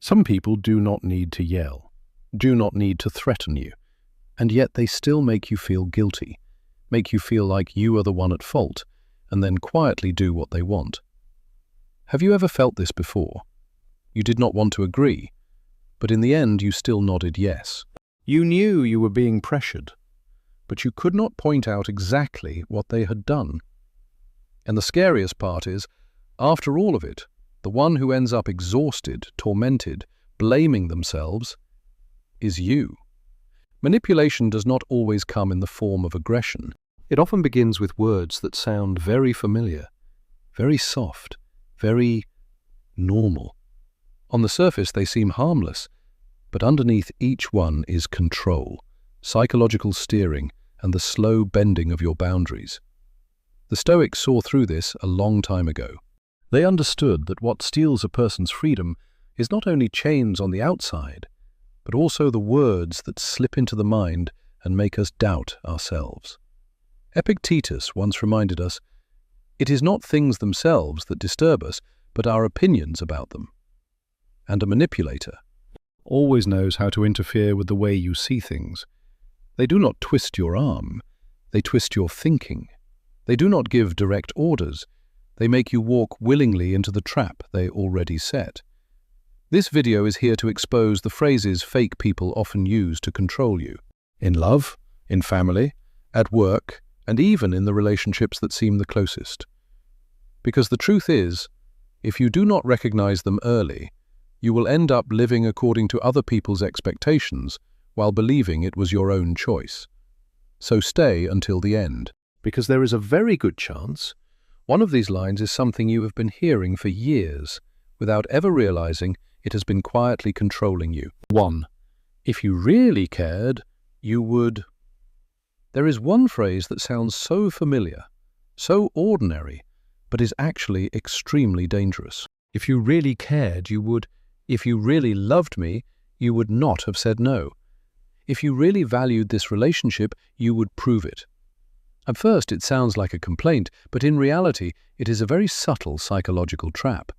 Some people do not need to yell, do not need to threaten you, and yet they still make you feel guilty, make you feel like you are the one at fault, and then quietly do what they want. Have you ever felt this before? You did not want to agree, but in the end you still nodded yes. You knew you were being pressured, but you could not point out exactly what they had done. And the scariest part is, after all of it, the one who ends up exhausted, tormented, blaming themselves is you. Manipulation does not always come in the form of aggression. It often begins with words that sound very familiar, very soft, very normal. On the surface, they seem harmless, but underneath each one is control, psychological steering, and the slow bending of your boundaries. The Stoics saw through this a long time ago. They understood that what steals a person's freedom is not only chains on the outside, but also the words that slip into the mind and make us doubt ourselves. Epictetus once reminded us, "It is not things themselves that disturb us, but our opinions about them." And a manipulator always knows how to interfere with the way you see things. They do not twist your arm, they twist your thinking. They do not give direct orders, they make you walk willingly into the trap they already set. This video is here to expose the phrases fake people often use to control you. In love, in family, at work, and even in the relationships that seem the closest. Because the truth is, if you do not recognize them early, you will end up living according to other people's expectations while believing it was your own choice. So stay until the end, because there is a very good chance one of these lines is something you have been hearing for years without ever realizing it has been quietly controlling you. 1. If you really cared, you would... There is one phrase that sounds so familiar, so ordinary, but is actually extremely dangerous. If you really cared, you would. If you really loved me, you would not have said no. If you really valued this relationship, you would prove it. At first, it sounds like a complaint, but in reality, it is a very subtle psychological trap,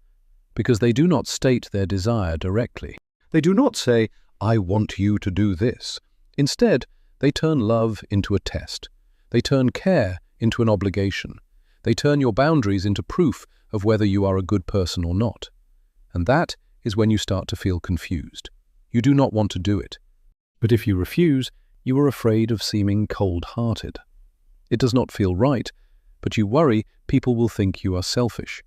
because they do not state their desire directly. They do not say, "I want you to do this." Instead, they turn love into a test. They turn care into an obligation. They turn your boundaries into proof of whether you are a good person or not. And that is when you start to feel confused. You do not want to do it. But if you refuse, you are afraid of seeming cold-hearted. It does not feel right, but you worry people will think you are selfish.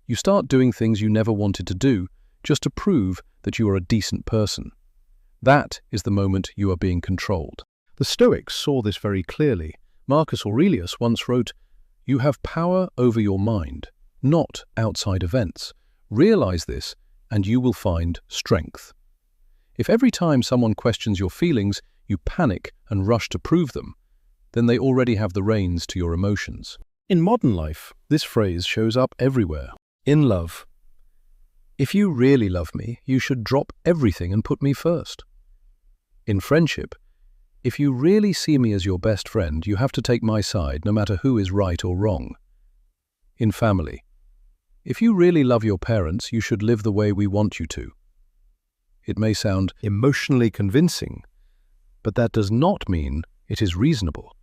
You start doing things you never wanted to do just to prove that you are a decent person. That is the moment you are being controlled. The Stoics saw this very clearly. Marcus Aurelius once wrote, "You have power over your mind, not outside events. Realize this, and you will find strength." If every time someone questions your feelings, you panic and rush to prove them, then they already have the reins to your emotions. In modern life, this phrase shows up everywhere. In love, "If you really love me, you should drop everything and put me first." In friendship, "If you really see me as your best friend, you have to take my side no matter who is right or wrong." In family, "If you really love your parents, you should live the way we want you to." It may sound emotionally convincing, but that does not mean it is reasonable.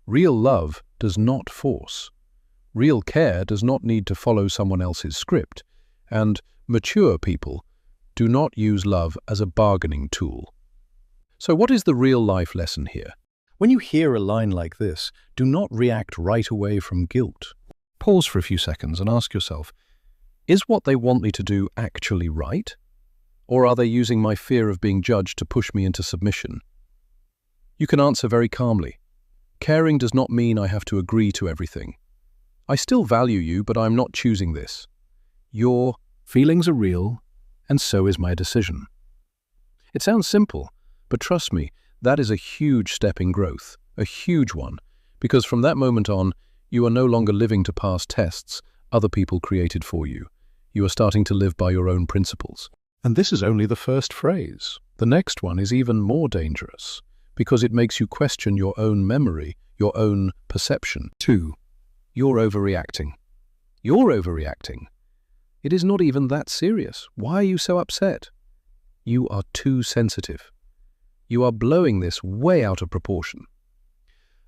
Real love does not force. Real care does not need to follow someone else's script, and mature people do not use love as a bargaining tool. So what is the real-life lesson here? When you hear a line like this, do not react right away from guilt. Pause for a few seconds and ask yourself, is what they want me to do actually right? Or are they using my fear of being judged to push me into submission? You can answer very calmly. Caring does not mean I have to agree to everything. I still value you, but I'm not choosing this. Your feelings are real, and so is my decision. It sounds simple, but trust me, that is a huge step in growth, a huge one, because from that moment on, you are no longer living to pass tests other people created for you. You are starting to live by your own principles. And this is only the first phrase. The next one is even more dangerous, because it makes you question your own memory, your own perception. 2. You're overreacting. You're overreacting. It is not even that serious. Why are you so upset? You are too sensitive. You are blowing this way out of proportion.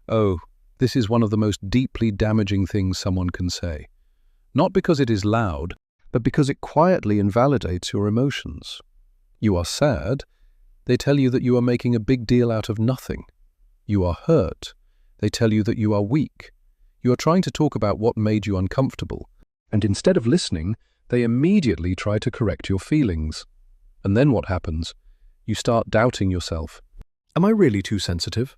Oh, this is one of the most deeply damaging things someone can say. Not because it is loud, but because it quietly invalidates your emotions. You are sad. They tell you that you are making a big deal out of nothing. You are hurt. They tell you that you are weak. You are trying to talk about what made you uncomfortable, and instead of listening, they immediately try to correct your feelings. And then what happens? You start doubting yourself. Am I really too sensitive?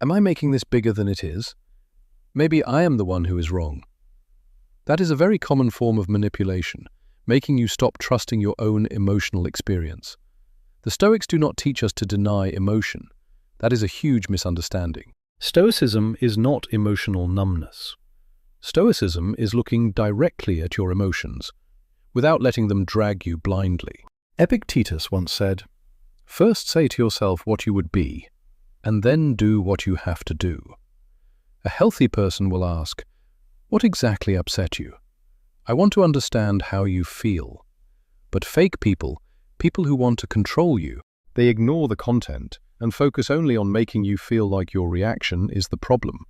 Am I making this bigger than it is? Maybe I am the one who is wrong. That is a very common form of manipulation, making you stop trusting your own emotional experience. The Stoics do not teach us to deny emotion. That is a huge misunderstanding. Stoicism is not emotional numbness. Stoicism is looking directly at your emotions, without letting them drag you blindly. Epictetus once said, "First say to yourself what you would be, and then do what you have to do." A healthy person will ask, "What exactly upset you? I want to understand how you feel." But fake people, people who want to control you, they ignore the content and focus only on making you feel like your reaction is the problem.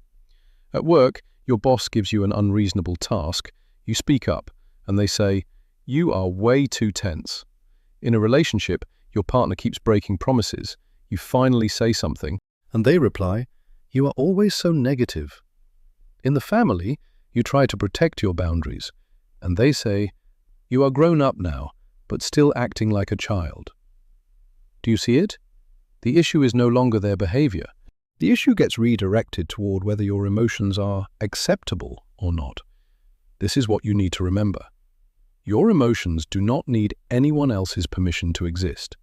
At work, your boss gives you an unreasonable task, you speak up, and they say, "You are way too tense." In a relationship, your partner keeps breaking promises, you finally say something, and they reply, "You are always so negative." In the family, you try to protect your boundaries, and they say, "You are grown up now, but still acting like a child." Do you see it? The issue is no longer their behavior. The issue gets redirected toward whether your emotions are acceptable or not. This is what you need to remember. Your emotions do not need anyone else's permission to exist.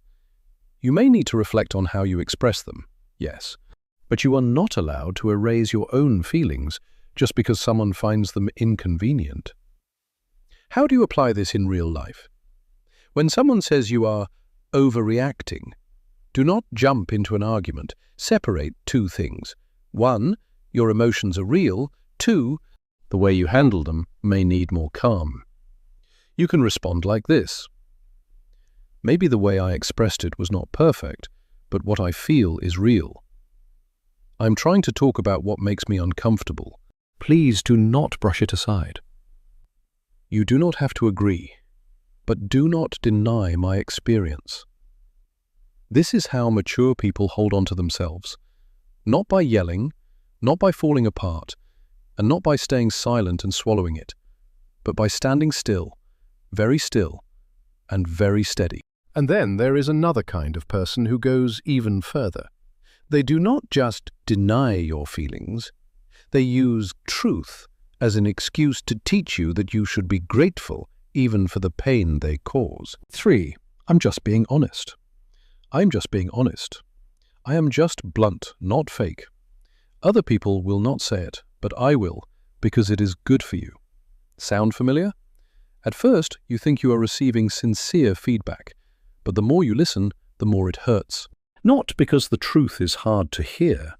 You may need to reflect on how you express them, yes, but you are not allowed to erase your own feelings just because someone finds them inconvenient. How do you apply this in real life? When someone says you are overreacting, do not jump into an argument. Separate two things. One, your emotions are real. Two, the way you handle them may need more calm. You can respond like this. Maybe the way I expressed it was not perfect, but what I feel is real. I'm trying to talk about what makes me uncomfortable. Please do not brush it aside. You do not have to agree, but do not deny my experience. This is how mature people hold on to themselves, not by yelling, not by falling apart, and not by staying silent and swallowing it, but by standing still, and very steady. And then there is another kind of person who goes even further. They do not just deny your feelings, they use truth as an excuse to teach you that you should be grateful even for the pain they cause. 3. I'm just being honest. I'm just being honest. I am just blunt, not fake. Other people will not say it, but I will, because it is good for you. Sound familiar? At first, you think you are receiving sincere feedback, but the more you listen, the more it hurts. Not because the truth is hard to hear,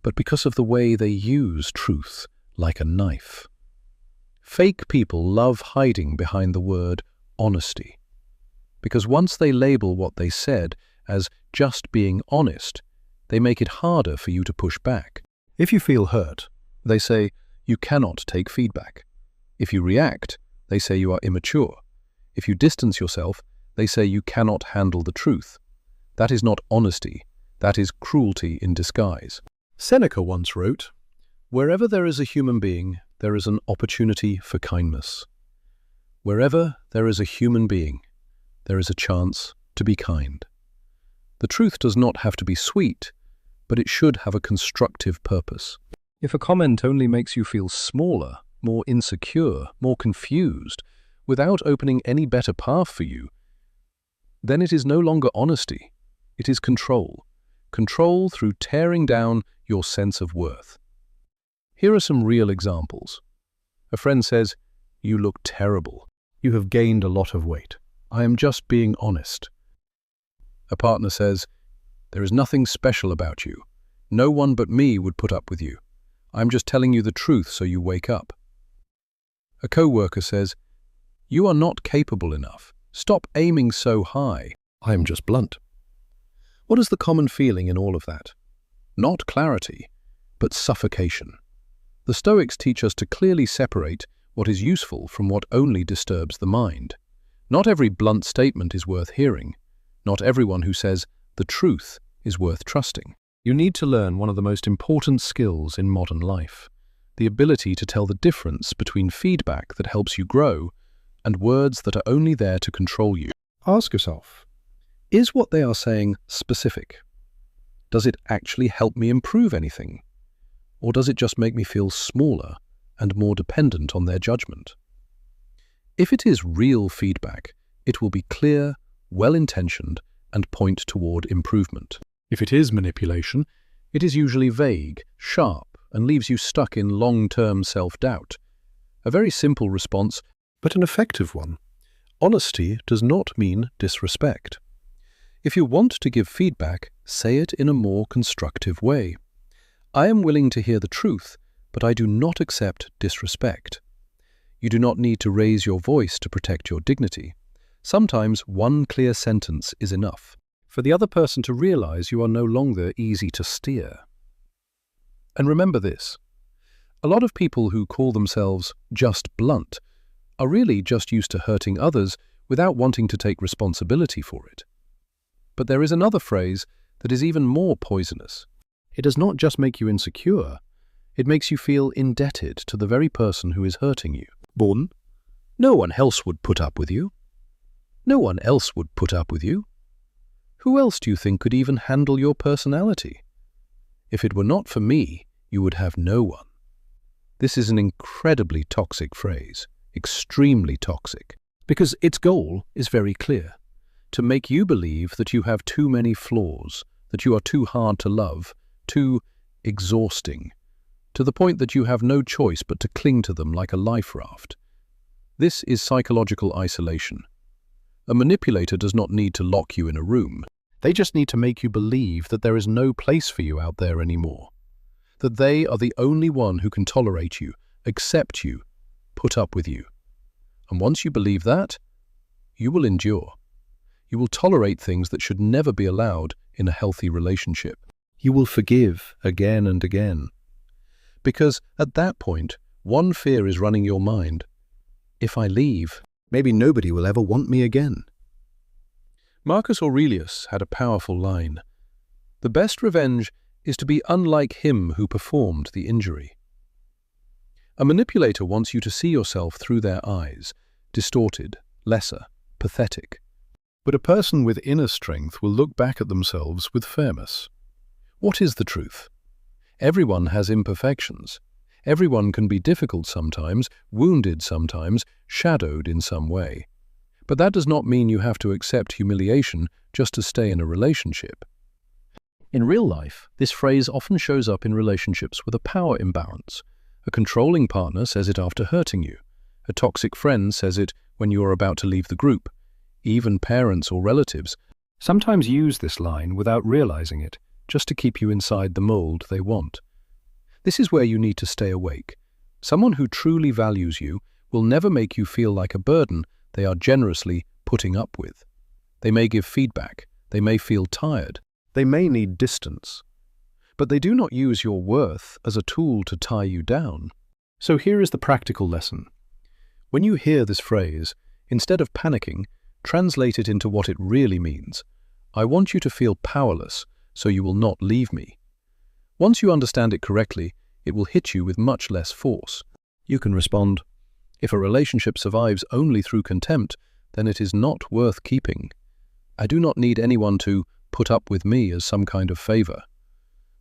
but because of the way they use truth like a knife. Fake people love hiding behind the word honesty, because once they label what they said as just being honest, they make it harder for you to push back. If you feel hurt, they say you cannot take feedback. If you react, they say you are immature. If you distance yourself, they say you cannot handle the truth. That is not honesty, that is cruelty in disguise. Seneca once wrote, "Wherever there is a human being, there is an opportunity for kindness. Wherever there is a human being, there is a chance to be kind." The truth does not have to be sweet, but it should have a constructive purpose. If a comment only makes you feel smaller, more insecure, more confused, without opening any better path for you, then it is no longer honesty, it is control. Control through tearing down your sense of worth. Here are some real examples. A friend says, "You look terrible. You have gained a lot of weight. I am just being honest." A partner says, "There is nothing special about you. No one but me would put up with you. I'm just telling you the truth so you wake up." A co-worker says, "You are not capable enough. Stop aiming so high." I am just blunt. What is the common feeling in all of that? Not clarity, but suffocation. The Stoics teach us to clearly separate what is useful from what only disturbs the mind. Not every blunt statement is worth hearing. Not everyone who says the truth is worth trusting. You need to learn one of the most important skills in modern life, the ability to tell the difference between feedback that helps you grow and words that are only there to control you. Ask yourself, is what they are saying specific? Does it actually help me improve anything? Or does it just make me feel smaller and more dependent on their judgment? If it is real feedback, it will be clear, well-intentioned, and point toward improvement. If it is manipulation, it is usually vague, sharp, and leaves you stuck in long-term self-doubt. A very simple response, but an effective one. Honesty does not mean disrespect. If you want to give feedback, say it in a more constructive way. I am willing to hear the truth, but I do not accept disrespect. You do not need to raise your voice to protect your dignity. Sometimes one clear sentence is enough for the other person to realize you are no longer easy to steer. And remember this, a lot of people who call themselves just blunt are really just used to hurting others without wanting to take responsibility for it. But there is another phrase that is even more poisonous. It does not just make you insecure, it makes you feel indebted to the very person who is hurting you. Born? No one else would put up with you. No one else would put up with you. Who else do you think could even handle your personality? If it were not for me, you would have no one. This is an incredibly toxic phrase, extremely toxic, because its goal is very clear. To make you believe that you have too many flaws, that you are too hard to love, too exhausting, to the point that you have no choice but to cling to them like a life raft. This is psychological isolation. A manipulator does not need to lock you in a room. They just need to make you believe that there is no place for you out there anymore, that they are the only one who can tolerate you, accept you, put up with you. And once you believe that, you will endure. You will tolerate things that should never be allowed in a healthy relationship. You will forgive again and again. Because at that point, one fear is running your mind. If I leave, maybe nobody will ever want me again. Marcus Aurelius had a powerful line. The best revenge is to be unlike him who performed the injury. A manipulator wants you to see yourself through their eyes, distorted, lesser, pathetic. But a person with inner strength will look back at themselves with fairness. What is the truth? Everyone has imperfections. Everyone can be difficult sometimes, wounded sometimes, shadowed in some way. But that does not mean you have to accept humiliation just to stay in a relationship. In real life, this phrase often shows up in relationships with a power imbalance. A controlling partner says it after hurting you. A toxic friend says it when you are about to leave the group. Even parents or relatives sometimes use this line without realizing it, just to keep you inside the mold they want. This is where you need to stay awake. Someone who truly values you will never make you feel like a burden they are generously putting up with. They may give feedback, they may feel tired, they may need distance, but they do not use your worth as a tool to tie you down. So here is the practical lesson. When you hear this phrase, instead of panicking, translate it into what it really means. I want you to feel powerless, so you will not leave me. Once you understand it correctly, it will hit you with much less force. You can respond, if a relationship survives only through contempt, then it is not worth keeping. I do not need anyone to put up with me as some kind of favor.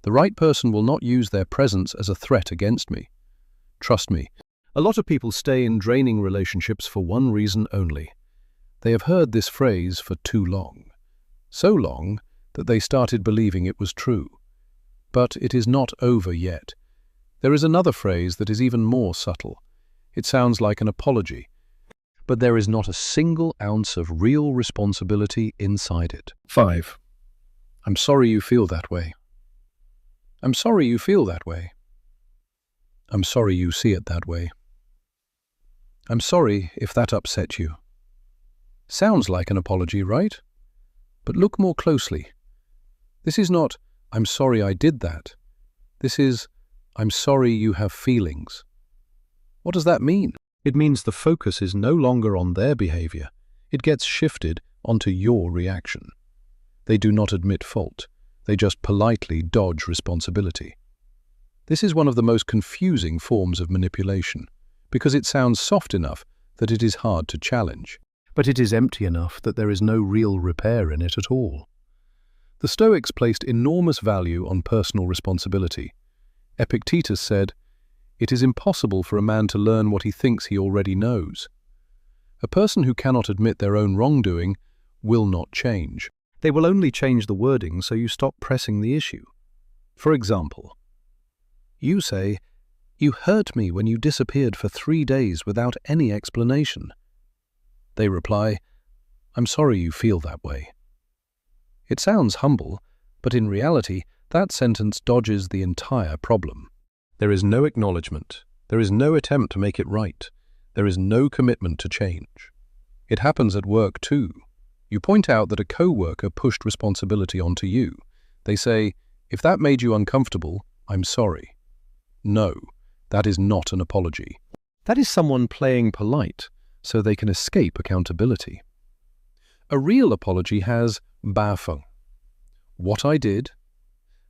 The right person will not use their presence as a threat against me. Trust me, a lot of people stay in draining relationships for one reason only. They have heard this phrase for too long. So long that they started believing it was true. But it is not over yet. There is another phrase that is even more subtle. It sounds like an apology, but there is not a single ounce of real responsibility inside it. 5. I'm sorry you feel that way. I'm sorry you feel that way. I'm sorry you see it that way. I'm sorry if that upset you. Sounds like an apology, right? But look more closely. This is not, "I'm sorry I did that." This is, "I'm sorry you have feelings." What does that mean? It means the focus is no longer on their behavior. It gets shifted onto your reaction. They do not admit fault. They just politely dodge responsibility. This is one of the most confusing forms of manipulation, because it sounds soft enough that it is hard to challenge, but it is empty enough that there is no real repair in it at all. The Stoics placed enormous value on personal responsibility. Epictetus said, "It is impossible for a man to learn what he thinks he already knows." A person who cannot admit their own wrongdoing will not change. They will only change the wording so you stop pressing the issue. For example, you say, "You hurt me when you disappeared for 3 days without any explanation." They reply, "I'm sorry you feel that way." It sounds humble, but in reality, that sentence dodges the entire problem. There is no acknowledgement. There is no attempt to make it right. There is no commitment to change. It happens at work too. You point out that a co-worker pushed responsibility onto you. They say, "If that made you uncomfortable, I'm sorry." No, that is not an apology. That is someone playing polite so they can escape accountability. A real apology has bafeng. What I did,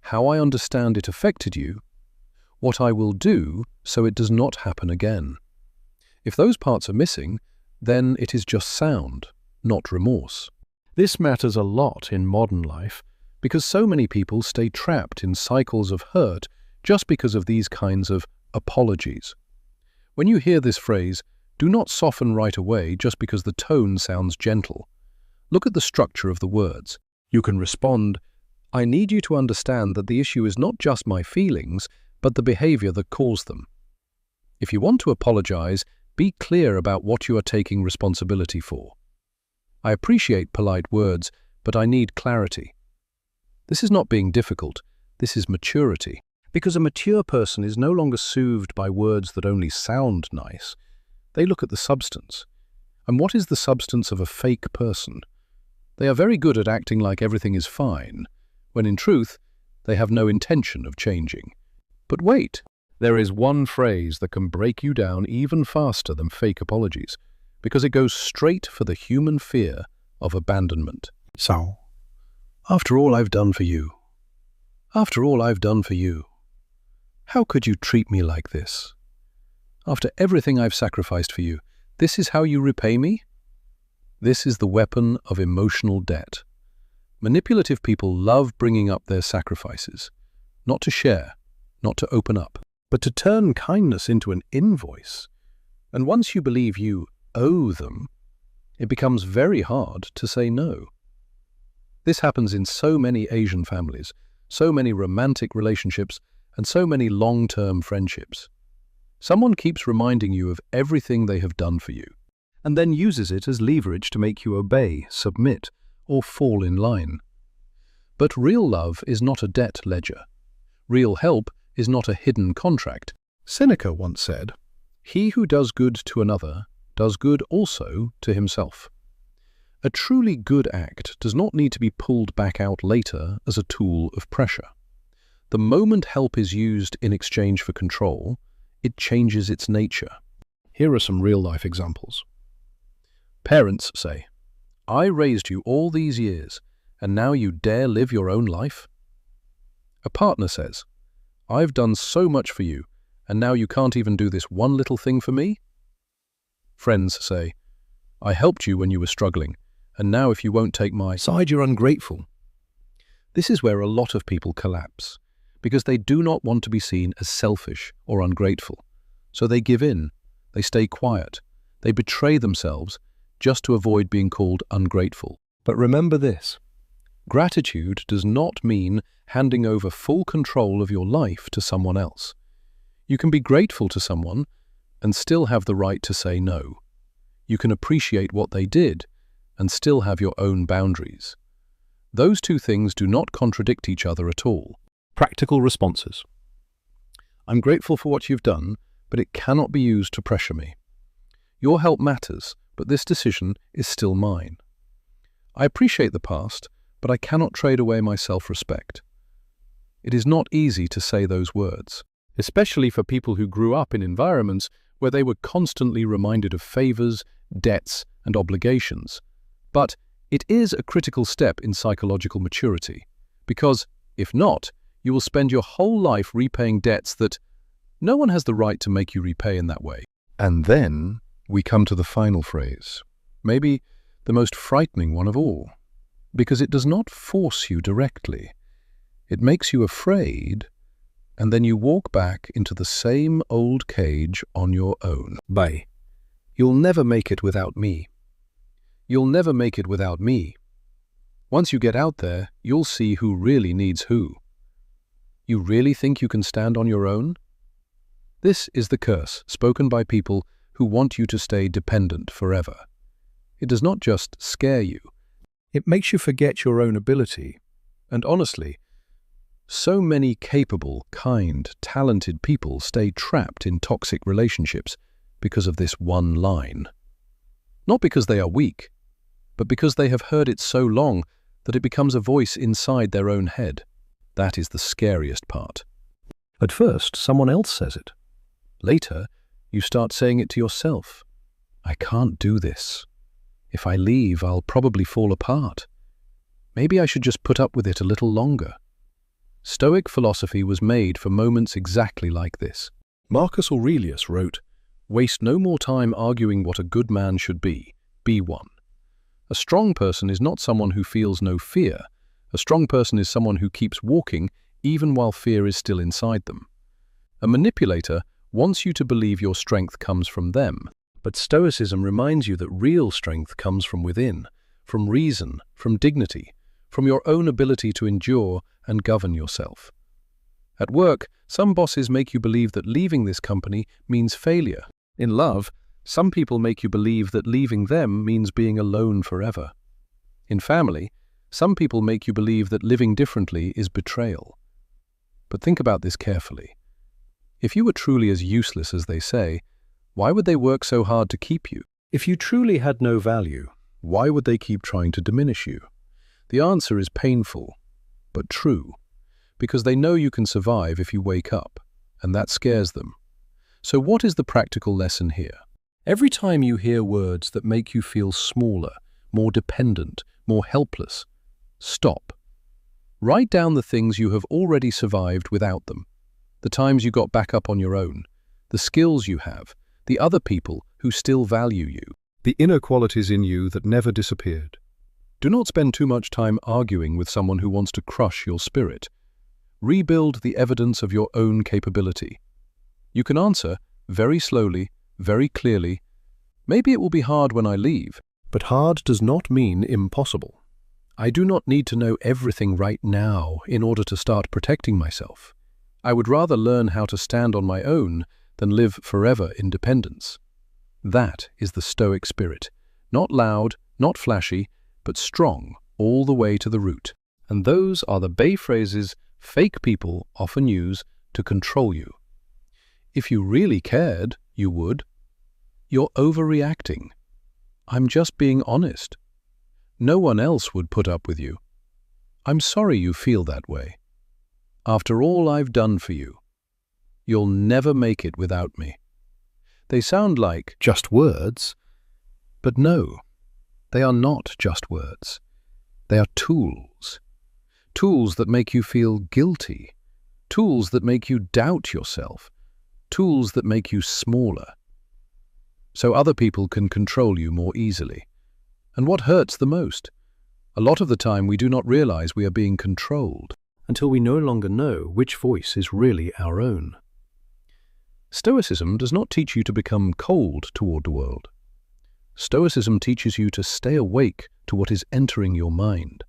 how I understand it affected you, what I will do so it does not happen again. If those parts are missing, then it is just sound, not remorse. This matters a lot in modern life because so many people stay trapped in cycles of hurt just because of these kinds of apologies. When you hear this phrase, do not soften right away just because the tone sounds gentle. Look at the structure of the words. You can respond, "I need you to understand that the issue is not just my feelings, but the behavior that caused them." If you want to apologize, be clear about what you are taking responsibility for. I appreciate polite words, but I need clarity. This is not being difficult, this is maturity. Because a mature person is no longer soothed by words that only sound nice. They look at the substance. And what is the substance of a fake person? They are very good at acting like everything is fine, when in truth, they have no intention of changing. But wait, there is one phrase that can break you down even faster than fake apologies, because it goes straight for the human fear of abandonment. So, after all I've done for you, after all I've done for you, how could you treat me like this? After everything I've sacrificed for you, this is how you repay me? This is the weapon of emotional debt. Manipulative people love bringing up their sacrifices, not to share, not to open up, but to turn kindness into an invoice. And once you believe you owe them, it becomes very hard to say no. This happens in so many Asian families, so many romantic relationships, and so many long-term friendships. Someone keeps reminding you of everything they have done for you, and then uses it as leverage to make you obey, submit, or fall in line. But real love is not a debt ledger. Real help is not a hidden contract. Seneca once said, "He who does good to another does good also to himself." A truly good act does not need to be pulled back out later as a tool of pressure. The moment help is used in exchange for control, it changes its nature. Here are some real-life examples. Parents say, "I raised you all these years, and now you dare live your own life?" A partner says, "I've done so much for you, and now you can't even do this one little thing for me?" Friends say, "I helped you when you were struggling, and now if you won't take my side, you're ungrateful." This is where a lot of people collapse, because they do not want to be seen as selfish or ungrateful. So they give in, they stay quiet, they betray themselves just to avoid being called ungrateful. But remember this, gratitude does not mean handing over full control of your life to someone else. You can be grateful to someone and still have the right to say no. You can appreciate what they did and still have your own boundaries. Those two things do not contradict each other at all. Practical responses. I'm grateful for what you've done, but it cannot be used to pressure me. Your help matters, but this decision is still mine. I appreciate the past, but I cannot trade away my self-respect. It is not easy to say those words, especially for people who grew up in environments where they were constantly reminded of favors, debts, and obligations. But it is a critical step in psychological maturity, because, if not, you will spend your whole life repaying debts that no one has the right to make you repay in that way. And then we come to the final phrase, maybe the most frightening one of all, because it does not force you directly. It makes you afraid, and then you walk back into the same old cage on your own. Bye. You'll never make it without me. You'll never make it without me. Once you get out there, you'll see who really needs who. You really think you can stand on your own? This is the curse spoken by people who want you to stay dependent forever. It does not just scare you. It makes you forget your own ability. And honestly, so many capable, kind, talented people stay trapped in toxic relationships because of this one line. Not because they are weak, but because they have heard it so long that it becomes a voice inside their own head. That is the scariest part. At first, someone else says it. Later, you start saying it to yourself. I can't do this. If I leave, I'll probably fall apart. Maybe I should just put up with it a little longer. Stoic philosophy was made for moments exactly like this. Marcus Aurelius wrote, "Waste no more time arguing what a good man should be one. A strong person is not someone who feels no fear. A strong person is someone who keeps walking even while fear is still inside them. A manipulator wants you to believe your strength comes from them, but Stoicism reminds you that real strength comes from within, from reason, from dignity, from your own ability to endure and govern yourself. At work, some bosses make you believe that leaving this company means failure. In love, some people make you believe that leaving them means being alone forever. In family, some people make you believe that living differently is betrayal. But think about this carefully. If you were truly as useless as they say, why would they work so hard to keep you? If you truly had no value, why would they keep trying to diminish you? The answer is painful, but true, because they know you can survive if you wake up, and that scares them. So what is the practical lesson here? Every time you hear words that make you feel smaller, more dependent, more helpless, stop. Write down the things you have already survived without them, the times you got back up on your own, the skills you have, the other people who still value you, the inner qualities in you that never disappeared. Do not spend too much time arguing with someone who wants to crush your spirit. Rebuild the evidence of your own capability. You can answer very slowly, very clearly, maybe it will be hard when I leave, but hard does not mean impossible. I do not need to know everything right now in order to start protecting myself. I would rather learn how to stand on my own than live forever in dependence. That is the Stoic spirit. Not loud, not flashy, but strong all the way to the root. And those are the bay phrases fake people often use to control you. If you really cared, you would. You're overreacting. I'm just being honest. No one else would put up with you. I'm sorry you feel that way. After all I've done for you, you'll never make it without me. They sound like just words, but no, they are not just words. They are tools. Tools that make you feel guilty. Tools that make you doubt yourself. Tools that make you smaller. So other people can control you more easily. And what hurts the most? A lot of the time we do not realize we are being controlled until we no longer know which voice is really our own. Stoicism does not teach you to become cold toward the world. Stoicism teaches you to stay awake to what is entering your mind.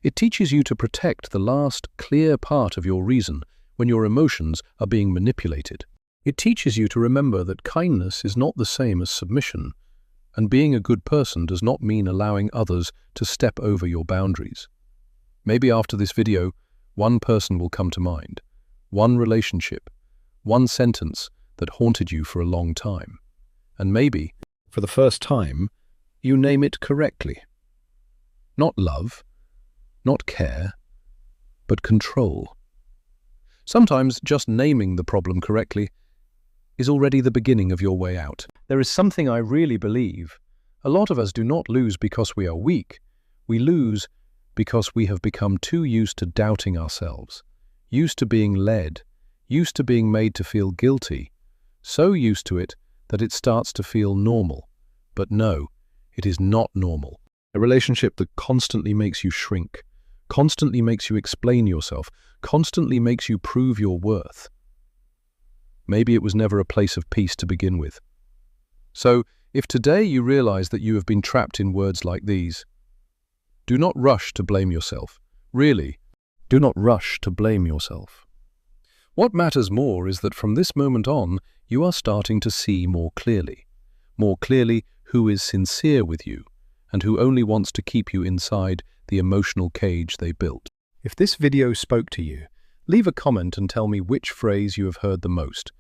It teaches you to protect the last clear part of your reason when your emotions are being manipulated. It teaches you to remember that kindness is not the same as submission, and being a good person does not mean allowing others to step over your boundaries. Maybe after this video, one person will come to mind, one relationship, one sentence that haunted you for a long time. And maybe, for the first time, you name it correctly. Not love, not care, but control. Sometimes just naming the problem correctly is already the beginning of your way out. There is something I really believe. A lot of us do not lose because we are weak. We lose because we have become too used to doubting ourselves, used to being led, used to being made to feel guilty, so used to it that it starts to feel normal. But no, it is not normal. A relationship that constantly makes you shrink, constantly makes you explain yourself, constantly makes you prove your worth. Maybe it was never a place of peace to begin with. So, if today you realize that you have been trapped in words like these, do not rush to blame yourself. Really, do not rush to blame yourself. What matters more is that from this moment on, you are starting to see more clearly who is sincere with you and who only wants to keep you inside the emotional cage they built. If this video spoke to you, leave a comment and tell me which phrase you have heard the most,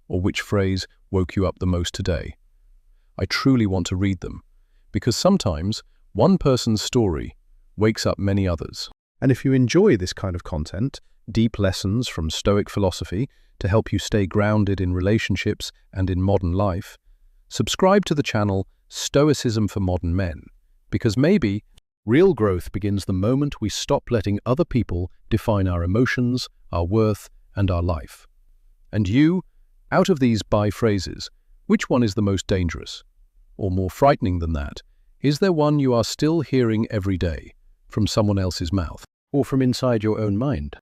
or which phrase woke you up the most today. I truly want to read them, because sometimes one person's story wakes up many others. And if you enjoy this kind of content, deep lessons from Stoic philosophy to help you stay grounded in relationships and in modern life, subscribe to the channel Stoicism for Modern Men, because maybe real growth begins the moment we stop letting other people define our emotions, our worth, and our life. And you, out of these phrases, which one is the most dangerous? Or more frightening than that, is there one you are still hearing every day, from someone else's mouth, or from inside your own mind?